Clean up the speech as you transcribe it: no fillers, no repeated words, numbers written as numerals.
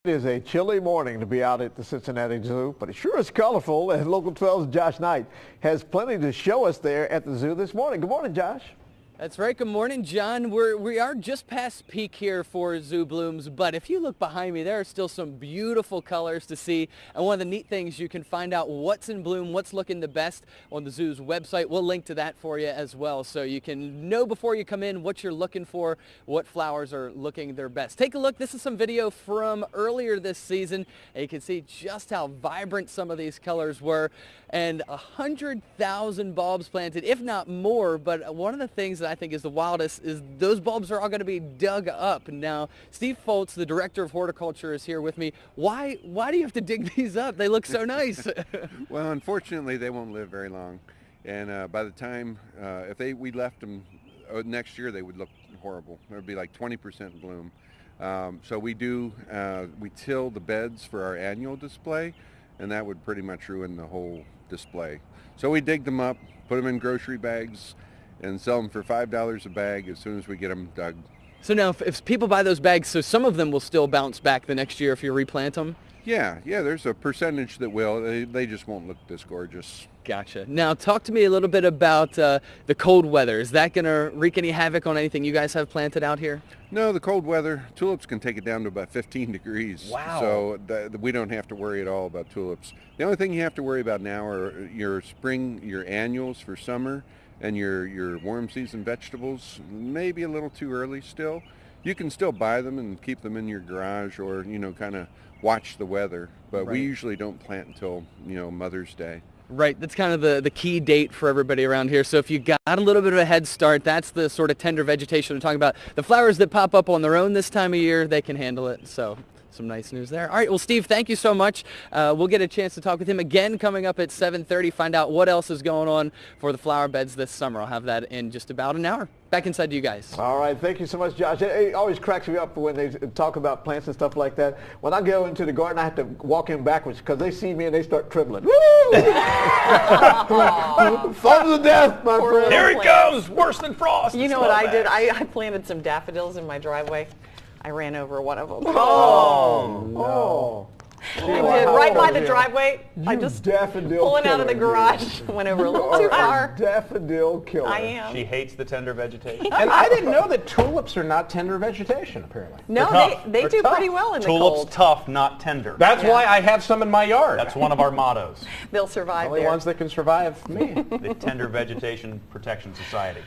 It is a chilly morning to be out at the Cincinnati Zoo, but it sure is colorful, and Local 12's Josh Knight has plenty to show us there at the zoo this morning. Good morning, Josh. That's right. Good morning, John. We are just past peak here for zoo blooms, but if you look behind me, there are still some beautiful colors to see. And one of the neat things, you can find out what's in bloom, what's looking the best on the zoo's website. We'll link to that for you as well, so you can know before you come in what you're looking for, what flowers are looking their best. Take a look. This is some video from earlier this season, and you can see just how vibrant some of these colors were. And 100,000 bulbs planted, if not more. But one of the things that I think is the wildest is those bulbs are all going to be dug up. Now, Steve Foltz, the director of horticulture, is here with me. Why do you have to dig these up? They look so nice. Well, unfortunately, they won't live very long. And by the time, if we left them next year, they would look horrible. There would be like 20% bloom. So we till the beds for our annual display, and that would pretty much ruin the whole display. So we dig them up, put them in grocery bags, and sell them for $5 a bag as soon as we get them dug. So now, if people buy those bags, so some of them will still bounce back the next year if you replant them? Yeah, there's a percentage that will. They just won't look this gorgeous. Gotcha. Now, talk to me a little bit about the cold weather. Is that going to wreak any havoc on anything you guys have planted out here? No, the cold weather, tulips can take it down to about 15 degrees. Wow. So we don't have to worry at all about tulips. The only thing you have to worry about now are your annuals for summer, and your warm season vegetables. Maybe a little too early still. You can still buy them and keep them in your garage, or kind of watch the weather. But Right. We usually don't plant until Mother's Day. Right, that's kind of the key date for everybody around here. So if you got a little bit of a head start, that's the sort of tender vegetation I'm talking about. The flowers that pop up on their own this time of year, they can handle it. So some nice news there. All right, well, Steve, thank you so much. We'll get a chance to talk with him again coming up at 7:30, find out what else is going on for the flower beds this summer. I'll have that in just about an hour. Back inside to you guys. All right, thank you so much, Josh. It always cracks me up when they talk about plants and stuff like that. When I go into the garden, I have to walk in backwards because they see me and they start trembling. Woo! Fun to death, my friend. There it goes, worse than frost. You know what I did? I planted some daffodils in my driveway. I ran over one of them. Oh. I did, right by the driveway. I just daffodil pulling out of the killer, garage, went over a little dude. too far. Daffodil killer. I am. She hates the tender vegetation. And I didn't know that tulips are not tender vegetation, apparently. No, they do tough. pretty well in the Tulips cold. tough, not tender. That's why I have some in my yard. That's one of our mottos, They'll survive Only there. ones that can survive me. the Tender Vegetation Protection Society.